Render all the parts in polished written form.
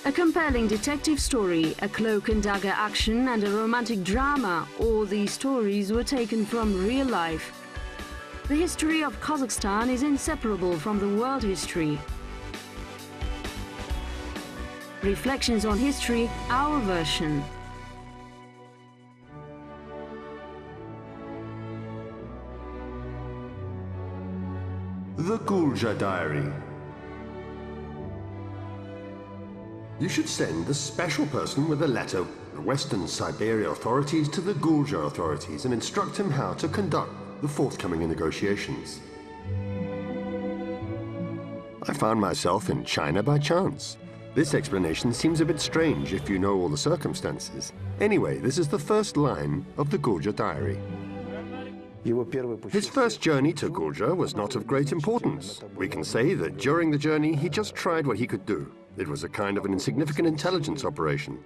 A compelling detective story, a cloak and dagger action, and a romantic drama, all these stories were taken from real life. The history of Kazakhstan is inseparable from the world history. Reflections on history, our version. The Kuldja Diary. You should send a special person with a letter from the Western Siberia authorities to the Kuldja authorities and instruct him how to conduct the forthcoming negotiations. I found myself in China by chance. This explanation seems a bit strange if you know all the circumstances. Anyway, this is the first line of the Kuldja Diary. His first journey to Kuldja was not of great importance. We can say that during the journey he just tried what he could do. It was a kind of an insignificant intelligence operation.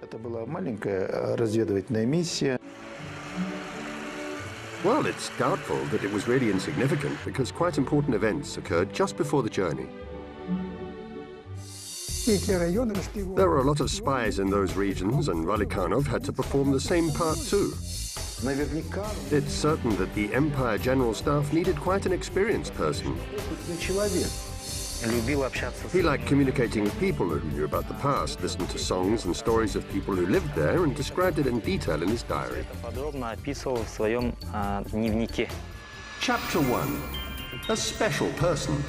Well, it's doubtful that it was really insignificant because quite important events occurred just before the journey. There were a lot of spies in those regions, and Valikhanov had to perform the same part too. It's certain that the Empire General Staff needed quite an experienced person. He liked communicating with people who knew about the past, listened to songs and stories of people who lived there, and described it in detail in his diary. Chapter 1. A Special Person.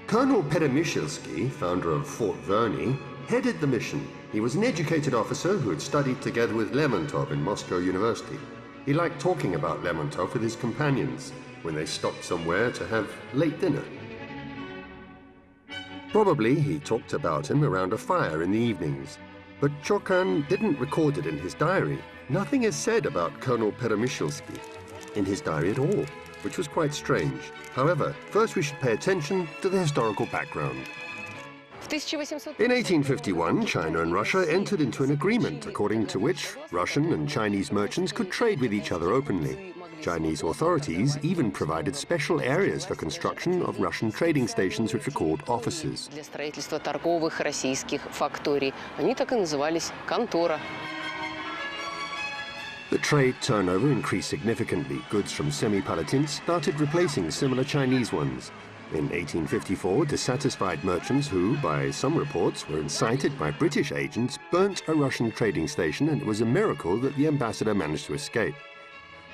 Colonel Peremyshelsky, founder of Fort Verney, headed the mission. He was an educated officer who had studied together with Lermontov in Moscow University. He liked talking about Lermontov with his companions when they stopped somewhere to have late dinner. Probably he talked about him around a fire in the evenings, but Chokan didn't record it in his diary. Nothing is said about Colonel Peremyshelsky in his diary at all, which was quite strange. However, first we should pay attention to the historical background. In 1851, China and Russia entered into an agreement according to which Russian and Chinese merchants could trade with each other openly. Chinese authorities even provided special areas for construction of Russian trading stations which were called offices. The trade turnover increased significantly. Goods from Semipalatinsk started replacing similar Chinese ones. In 1854, dissatisfied merchants who, by some reports, were incited by British agents, burnt a Russian trading station, and it was a miracle that the ambassador managed to escape.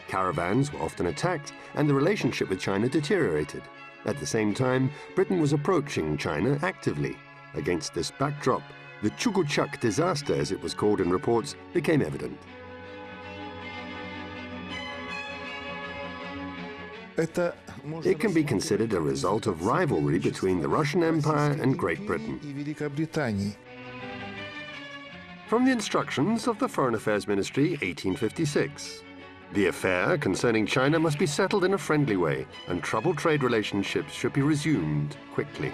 Caravans were often attacked, and the relationship with China deteriorated. At the same time, Britain was approaching China actively. Against this backdrop, the Chuguchak disaster, as it was called in reports, became evident. It can be considered a result of rivalry between the Russian Empire and Great Britain. From the instructions of the Foreign Affairs Ministry, 1856. The affair concerning China must be settled in a friendly way, and troubled trade relationships should be resumed quickly.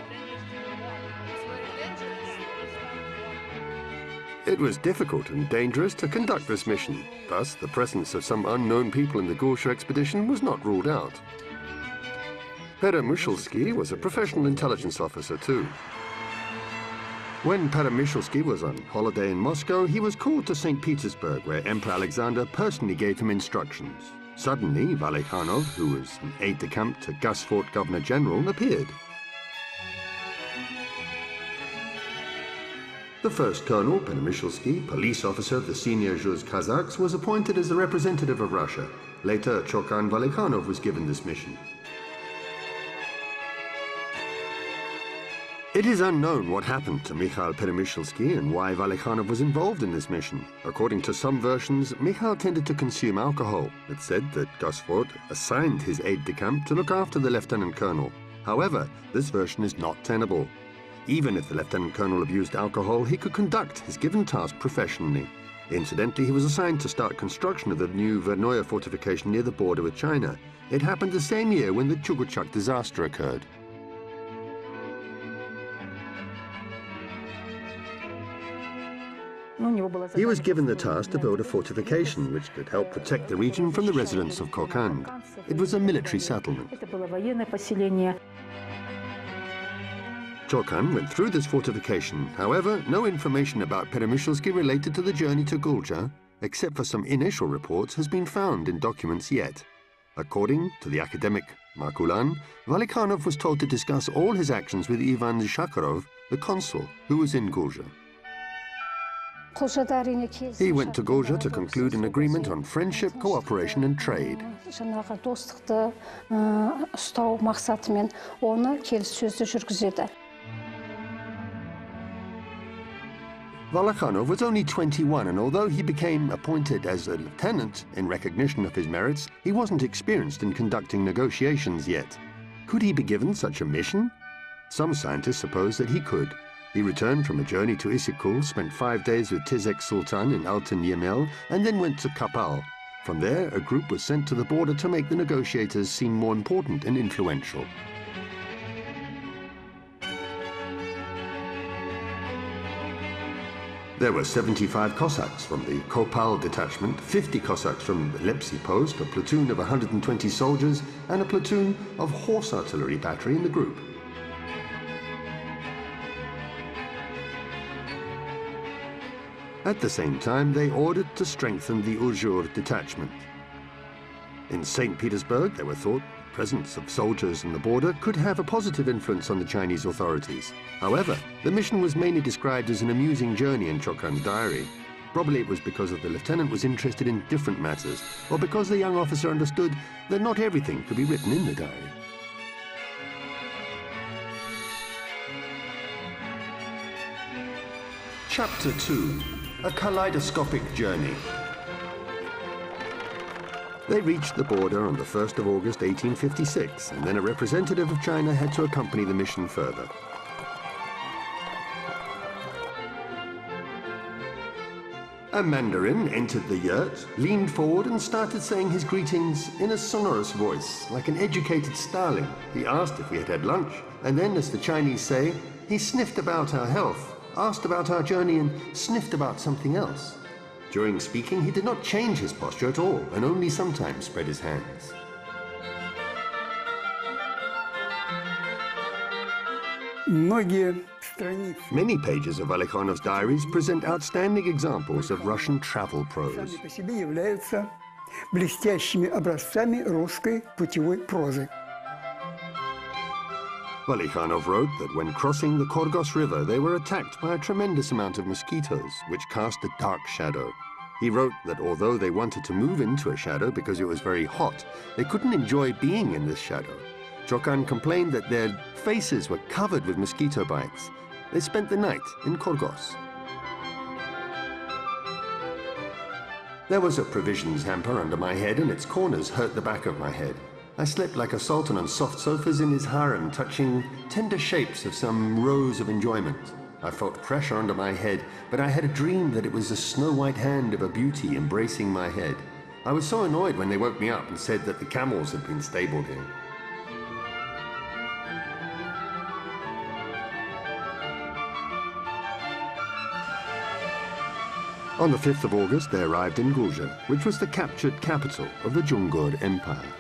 It was difficult and dangerous to conduct this mission. Thus, the presence of some unknown people in the Kuldja expedition was not ruled out. Peremyshelsky was a professional intelligence officer too. When Peremyshelsky was on holiday in Moscow, he was called to St. Petersburg, where Emperor Alexander personally gave him instructions. Suddenly, Valikhanov, who was an aide-de-camp to Gosford Governor-General, appeared. The first Colonel, Peremyshelsky, police officer of the senior Zhuz Kazakhs, was appointed as the representative of Russia. Later, Chokan Valikhanov was given this mission. It is unknown what happened to Mikhail Peremyshelsky and why Valikhanov was involved in this mission. According to some versions, Mikhail tended to consume alcohol. It said that Gosford assigned his aide-de-camp to look after the lieutenant colonel. However, this version is not tenable. Even if the lieutenant colonel abused alcohol, he could conduct his given task professionally. Incidentally, he was assigned to start construction of the new Vernoye fortification near the border with China. It happened the same year when the Chuguchak disaster occurred. He was given the task to build a fortification which could help protect the region from the residents of Kokand. It was a military settlement. Chokhan went through this fortification. However, no information about Peremyshelsky related to the journey to Kuldja, except for some initial reports, has been found in documents yet. According to the academic Markulan, Valikhanov was told to discuss all his actions with Ivan Shakarov, the consul, who was in Kuldja. He went to Kuldja to conclude an agreement on friendship, cooperation and trade. Valikhanov was only 21, and although he became appointed as a lieutenant in recognition of his merits, he wasn't experienced in conducting negotiations yet. Could he be given such a mission? Some scientists suppose that he could. He returned from a journey to Isikul, spent 5 days with Tizek Sultan in Altyn Yemel, and then went to Kapal. From there, a group was sent to the border to make the negotiators seem more important and influential. There were 75 Cossacks from the Kopal detachment, 50 Cossacks from the Lepsi post, a platoon of 120 soldiers, and a platoon of horse artillery battery in the group. At the same time, they ordered to strengthen the Uzhur detachment. In St. Petersburg, there were thought the presence of soldiers on the border could have a positive influence on the Chinese authorities. However, the mission was mainly described as an amusing journey in Chokhan's diary. Probably it was because the lieutenant was interested in different matters, or because the young officer understood that not everything could be written in the diary. Chapter 2. A kaleidoscopic journey. They reached the border on the 1st of August 1856, and then a representative of China had to accompany the mission further. A mandarin entered the yurt, leaned forward and started saying his greetings in a sonorous voice, like an educated starling. He asked if we had had lunch, and then, as the Chinese say, he sniffed about our health, asked about our journey and sniffed about something else. During speaking, he did not change his posture at all, and only sometimes spread his hands. Many pages of Valikhanov's diaries present outstanding examples of Russian travel prose. Valikhanov wrote that when crossing the Korgos River, they were attacked by a tremendous amount of mosquitoes, which cast a dark shadow. He wrote that although they wanted to move into a shadow because it was very hot, they couldn't enjoy being in this shadow. Chokhan complained that their faces were covered with mosquito bites. They spent the night in Korgos. There was a provisions hamper under my head, and its corners hurt the back of my head. I slept like a sultan on soft sofas in his harem, touching tender shapes of some rose of enjoyment. I felt pressure under my head, but I had a dream that it was the snow-white hand of a beauty embracing my head. I was so annoyed when they woke me up and said that the camels had been stabled here. On the 5th of August, they arrived in Kuldja, which was the captured capital of the Jungur Empire.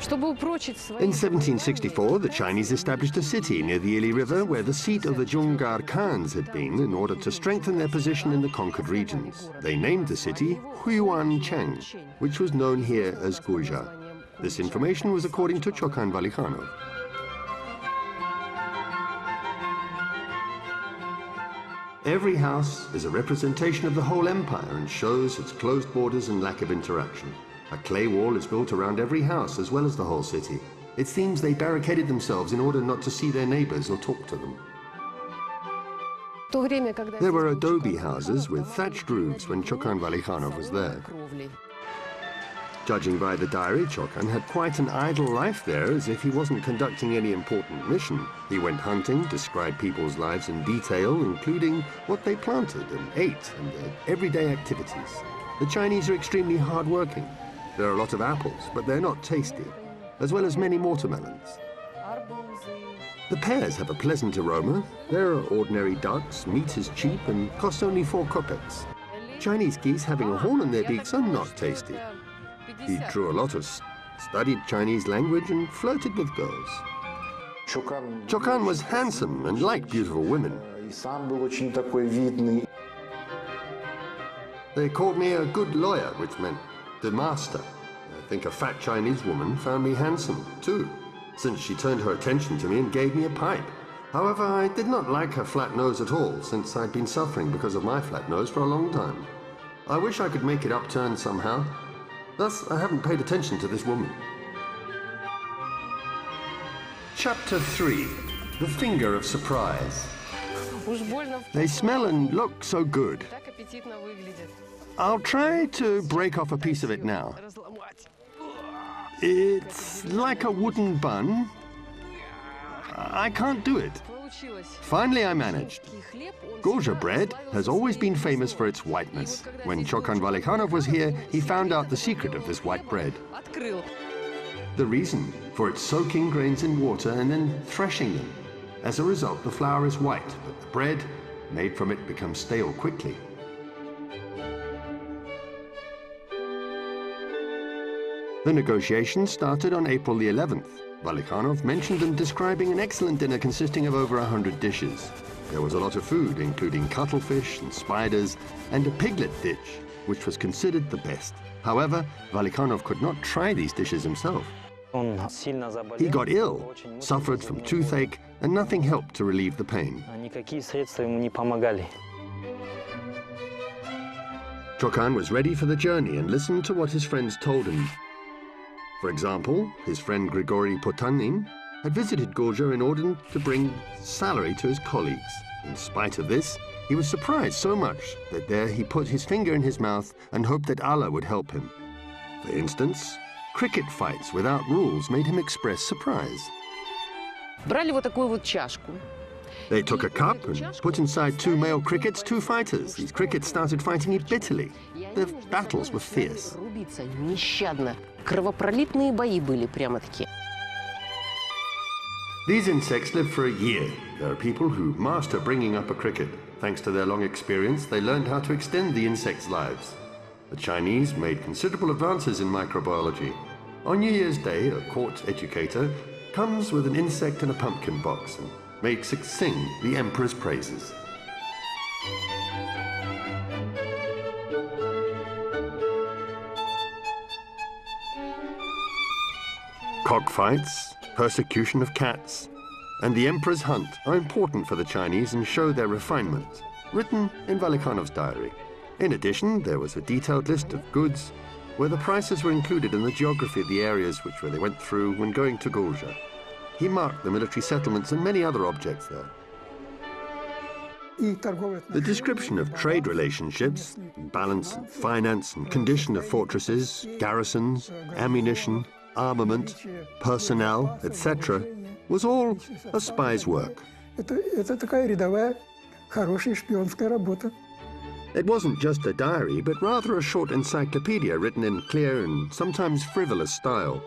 In 1764, the Chinese established a city near the Ili River where the seat of the Jungar Khans had been in order to strengthen their position in the conquered regions. They named the city Huiyuancheng, which was known here as Kuldja. This information was according to Chokhan Valikhanov. Every house is a representation of the whole empire and shows its closed borders and lack of interaction. A clay wall is built around every house as well as the whole city. It seems they barricaded themselves in order not to see their neighbors or talk to them. There were adobe houses with thatched roofs when Chokhan Valikhanov was there. Judging by the diary, Chokhan had quite an idle life there, as if he wasn't conducting any important mission. He went hunting, described people's lives in detail, including what they planted and ate and their everyday activities. The Chinese are extremely hard-working. There are a lot of apples, but they're not tasty, as well as many watermelons. The pears have a pleasant aroma. There are ordinary ducks, meat is cheap and costs only 4 kopecks. Chinese geese having a horn on their beaks are not tasty. He drew a lot of studied Chinese language and flirted with girls. Chokhan was handsome and liked beautiful women. They called me a good lawyer, which meant the master. I think a fat Chinese woman found me handsome, too, since she turned her attention to me and gave me a pipe. However, I did not like her flat nose at all, since I'd been suffering because of my flat nose for a long time. I wish I could make it upturned somehow. Thus, I haven't paid attention to this woman. Chapter 3. The Finger of Surprise. They smell and look so good. I'll try to break off a piece of it now. It's like a wooden bun. I can't do it. Finally, I managed. Kuldja bread has always been famous for its whiteness. When Chokhan Valikhanov was here, he found out the secret of this white bread. The reason for its soaking grains in water and then threshing them. As a result, the flour is white, but the bread made from it becomes stale quickly. The negotiations started on April the 11th. Valikhanov mentioned them describing an excellent dinner consisting of over 100 dishes. There was a lot of food, including cuttlefish and spiders, and a piglet dish, which was considered the best. However, Valikhanov could not try these dishes himself. He got ill, suffered from toothache, and nothing helped to relieve the pain. Chokhan was ready for the journey and listened to what his friends told him. For example, his friend Grigory Potanin had visited Kuldja in order to bring salary to his colleagues. In spite of this, he was surprised so much that there he put his finger in his mouth and hoped that Allah would help him. For instance, cricket fights without rules made him express surprise. They took a cup and put inside 2 male crickets 2 fighters. These crickets started fighting bitterly. Their battles were fierce. These insects live for a year. There are people who master bringing up a cricket. Thanks to their long experience, they learned how to extend the insects' lives. The Chinese made considerable advances in microbiology. On New Year's Day, a court educator comes with an insect and a pumpkin box and makes it sing the emperor's praises. Cockfights, persecution of cats, and the emperor's hunt are important for the Chinese and show their refinement, written in Valikhanov's diary. In addition, there was a detailed list of goods where the prices were included in the geography of the areas they went through when going to Kuldja. He marked the military settlements and many other objects there. The description of trade relationships, balance and finance and condition of fortresses, garrisons, ammunition, armament, personnel, etc., was all a spy's work. It wasn't just a diary, but rather a short encyclopedia written in clear and sometimes frivolous style.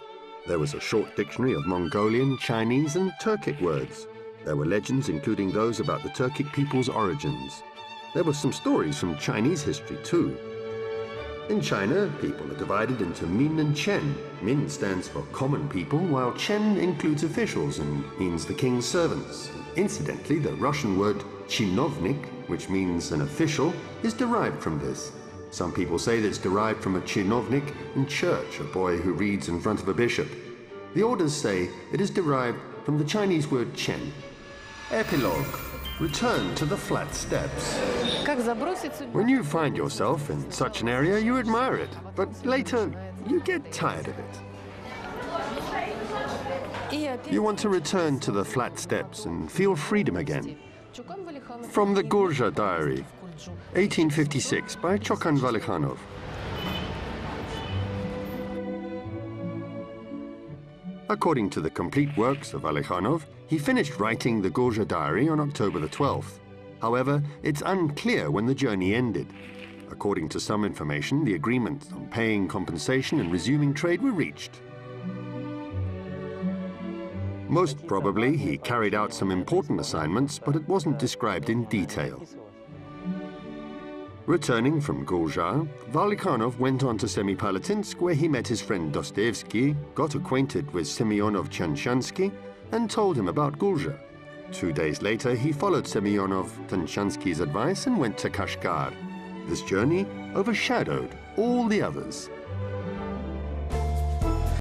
There was a short dictionary of Mongolian, Chinese, and Turkic words. There were legends, including those about the Turkic people's origins. There were some stories from Chinese history, too. In China, people are divided into Min and Chen. Min stands for common people, while Chen includes officials and means the king's servants. Incidentally, the Russian word chinovnik, which means an official, is derived from this. Some people say that it's derived from a chinovnik in church, a boy who reads in front of a bishop. The orders say it is derived from the Chinese word chen. Epilogue. Return to the flat steppes. When you find yourself in such an area, you admire it, but later you get tired of it. You want to return to the flat steppes and feel freedom again. From the Kuldja Diary, 1856, by Chokhan Valikhanov. According to the complete works of Valikhanov, he finished writing the Kuldja Diary on October the 12th. However, it's unclear when the journey ended. According to some information, the agreements on paying compensation and resuming trade were reached. Most probably, he carried out some important assignments, but it wasn't described in detail. Returning from Kuldja, Valikhanov went on to Semipalatinsk, where he met his friend Dostoevsky, got acquainted with Semyonov Chanshansky, and told him about Kuldja. 2 days later, he followed Semyonov-Tanshansky's advice and went to Kashgar. This journey overshadowed all the others.